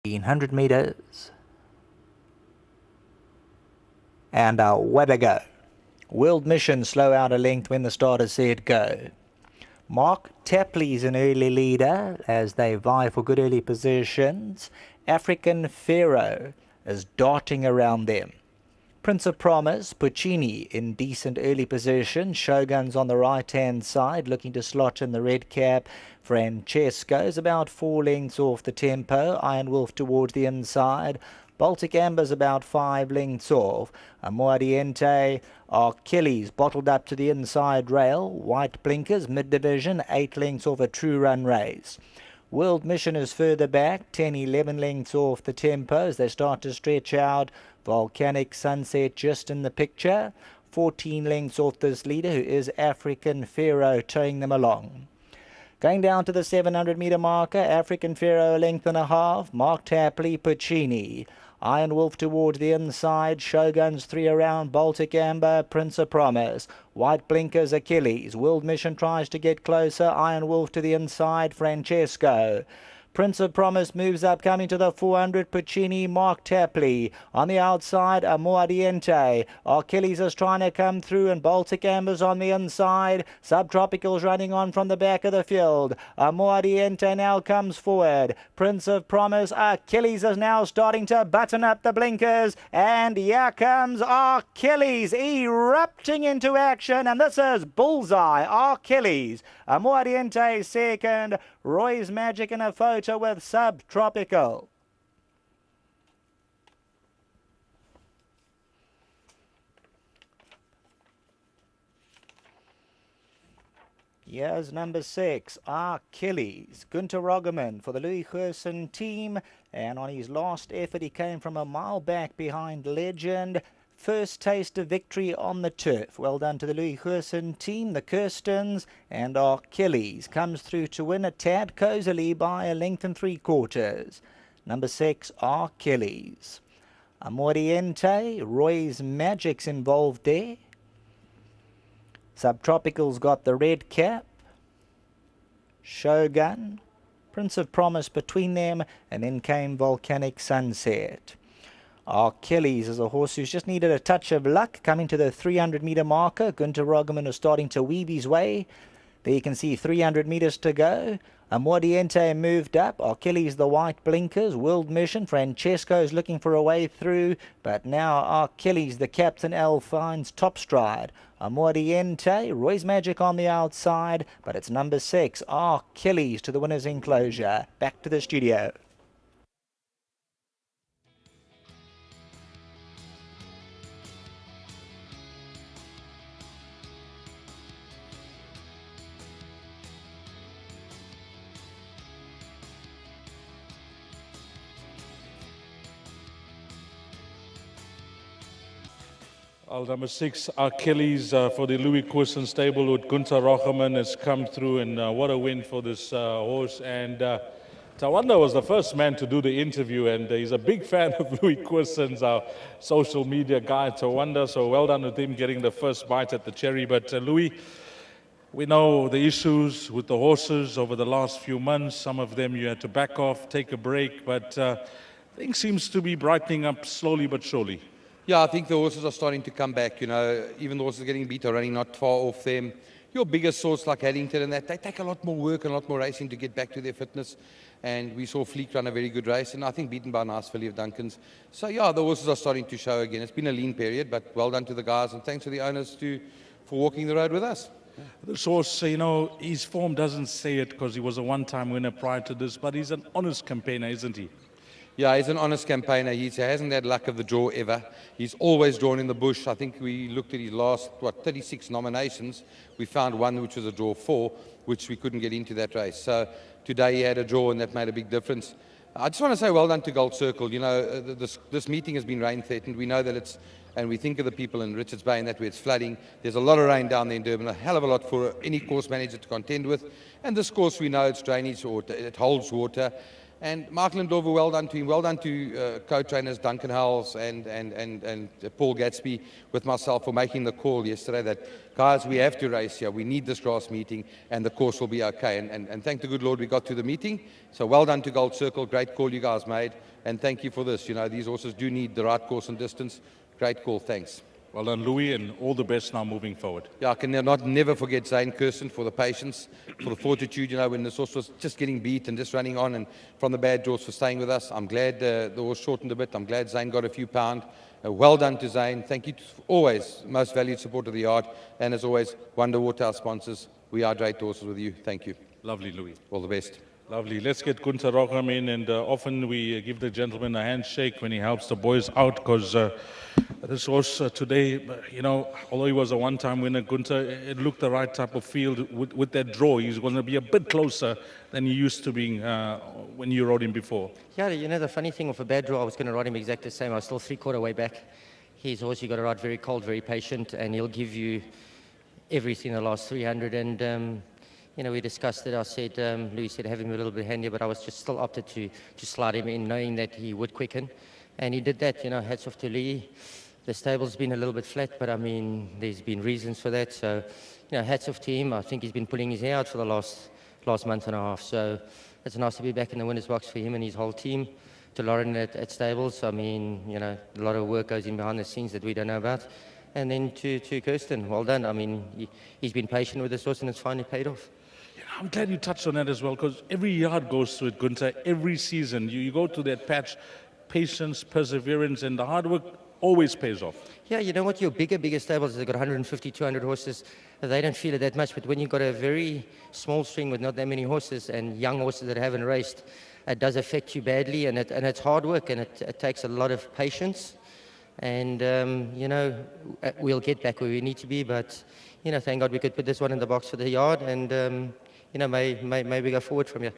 100 meters. And away they go. World Mission slow out a length when the starter said go. Mark Tapley's an early leader as they vie for good early positions. African Pharaoh is darting around them. Prince of Promise, Puccini in decent early position. Shogun's on the right-hand side, looking to slot in the red cap. Francesco's about 4 lengths off the tempo. Iron Wolf towards the inside. Baltic Amber's about 5 lengths off. Amoadiente, Achilles bottled up to the inside rail. White Blinkers, mid-division, 8 lengths off a true run race. World Mission is further back, 10, 11 lengths off the tempo as they start to stretch out. Volcanic Sunset just in the picture, 14 lengths off this leader who is African Pharaoh towing them along. Going down to the 700-meter marker, African Pharaoh a length and a half, Mark Tapley, Puccini. Iron Wolf towards the inside, Shogun's 3 around, Baltic Amber, Prince of Promise. White Blinkers, Achilles. World Mission tries to get closer, Iron Wolf to the inside, Francesco. Prince of Promise moves up, coming to the 400, Puccini, Mark Tapley. On the outside, Amoadiente. Achilles is trying to come through, and Baltic Amber's on the inside. Subtropical's running on from the back of the field. Amoadiente now comes forward. Prince of Promise, Achilles is now starting to button up the blinkers, and here comes Achilles erupting into action, and this is bullseye. Achilles. Amoadiente second. Roy's Magic in a photo with Subtropical. Here's number 6, Achilles. Gunter Roggeman for the Louis Gerson team. And on his last effort, he came from a mile back behind Legend. First taste of victory on the turf. Well done to the Louis Gerson team, the Kirstens, and Achilles comes through to win a tad cozily by a length and 3/4. Number 6, Achilles. Amoadiente, Roy's Magic's involved there. Subtropical's got the red cap. Shogun, Prince of Promise between them, and then came Volcanic Sunset. Achilles is a horse who's just needed a touch of luck, coming to the 300-meter marker. Gunter Roggeman is starting to weave his way. There you can see 300 meters to go. Amoadiente moved up. Achilles the white blinkers. World Mission. Francesco is looking for a way through, but now Achilles, the captain L, finds top stride. Amoadiente, Roy's Magic on the outside, but it's number 6, Achilles, to the winner's enclosure. Back to the studio. Number 6, Achilles for the Louis Gerson stablewood. Gunter Roggeman has come through, and what a win for this horse. And Tawanda was the first man to do the interview, and he's a big fan of Louis Gerson's, our social media guy, Tawanda. So well done with him getting the first bite at the cherry. But Louis, we know the issues with the horses over the last few months. Some of them you had to back off, take a break, but things seems to be brightening up slowly but surely. Yeah, I think the horses are starting to come back. You know, even the horses getting beat are running not far off them. Your biggest sorts like Haddington and that, they take a lot more work and a lot more racing to get back to their fitness. And we saw Fleek run a very good race, and I think beaten by a nice filly of Duncan's. So yeah, the horses are starting to show again. It's been a lean period, but well done to the guys, and thanks to the owners for walking the road with us. This horse, you know, his form doesn't say it because he was a one-time winner prior to this, but he's an honest campaigner, isn't he? Yeah, he's an honest campaigner. He hasn't had luck of the draw ever. He's always drawn in the bush. I think we looked at his last, 36 nominations. We found one which was a draw 4, which we couldn't get into that race. So today he had a draw, and that made a big difference. I just want to say well done to Gold Circle. You know, this meeting has been rain threatened. We know that it's, and we think of the people in Richards Bay and that where it's flooding. There's a lot of rain down there in Durban, a hell of a lot for any course manager to contend with. And this course, we know it's drainage water, it holds water. And Michael Ndlovu, well done to him. Well done to co-trainers Duncan Howells and Paul Gatsby with myself for making the call yesterday that, guys, we have to race here. We need this grass meeting and the course will be okay. And thank the good Lord we got to the meeting. So well done to Gold Circle. Great call you guys made. And thank you for this. You know, these horses do need the right course and distance. Great call. Thanks. Well done, Louis, and all the best now moving forward. Yeah, I can never forget Zane Kirsten for the patience, for the fortitude, you know, when this horse was just getting beat and just running on, and from the bad draws for staying with us. I'm glad the horse shortened a bit. I'm glad Zane got a few pounds. Well done to Zane. Thank you to always most valued support of the yard. And as always, Wonder Water, our sponsors. We are great horses with you. Thank you. Lovely, Louis. All the best. Lovely. Let's get Gunther Rocham in, and often we give the gentleman a handshake when he helps the boys out, because this horse today, you know, although he was a one-time winner, Gunther, it looked the right type of field with that draw. He's going to be a bit closer than he used to being when you rode him before. Yeah, you know, the funny thing with a bad draw, I was going to ride him exactly the same. I was still three-quarter way back. He's horse, you got to ride very cold, very patient, and he'll give you everything the last 300. And you know, we discussed it. I said, Louis said, have him a little bit handier, but I was just still opted to slide him in, knowing that he would quicken. And he did that, you know, hats off to Lee. The stable's been a little bit flat, but I mean, there's been reasons for that. So, you know, hats off to him. I think he's been pulling his hair out for the last month and a half. So it's nice to be back in the winner's box for him and his whole team. To Lauren at Stables, I mean, you know, a lot of work goes in behind the scenes that we don't know about. And then to Kirsten, well done. I mean, he's been patient with this horse and it's finally paid off. I'm glad you touched on that as well, because every yard goes through it, Gunther. Every season, you go to that patch, patience, perseverance, and the hard work always pays off. Yeah, you know what? Your bigger stables, they've got 150, 200 horses. They don't feel it that much. But when you've got a very small string with not that many horses and young horses that haven't raced, it does affect you badly. And it's hard work, and it takes a lot of patience. And, you know, we'll get back where we need to be. But, you know, thank God we could put this one in the box for the yard. And, you know, may we go forward from here.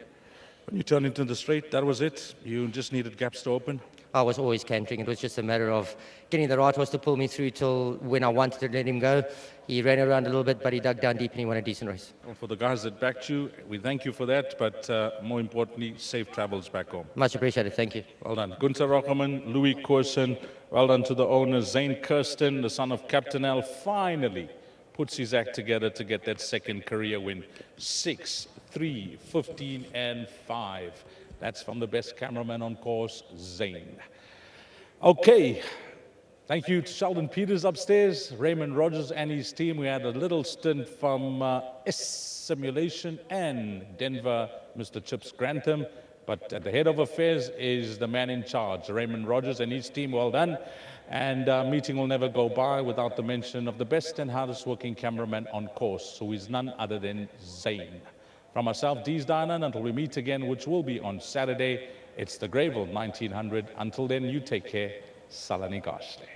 When you turned into the straight, that was it? You just needed gaps to open? I was always cantering. It was just a matter of getting the right horse to pull me through till when I wanted to let him go. He ran around a little bit, but he dug down deep and he won a decent race. Well, for the guys that backed you, we thank you for that, but more importantly, safe travels back home. Much appreciated. Thank you. Well done. Gunther Rocham, Louis Corson. Well done to the owner, Zane Kirsten, the son of Captain L, finally puts his act together to get that second career win. 6, 3, 15, and 5. That's from the best cameraman on course, Zane. Okay. Thank you to Sheldon Peters upstairs, Raymond Rogers and his team. We had a little stint from S Simulation and Denver, Mr. Chips Grantham. But at the head of affairs is the man in charge, Raymond Rogers and his team. Well done. And meeting will never go by without the mention of the best and hardest working cameraman on course, who is none other than Zane. From myself, Dees Dinan, until we meet again, which will be on Saturday, it's the Greyville 1900. Until then, you take care. Salani Gashle.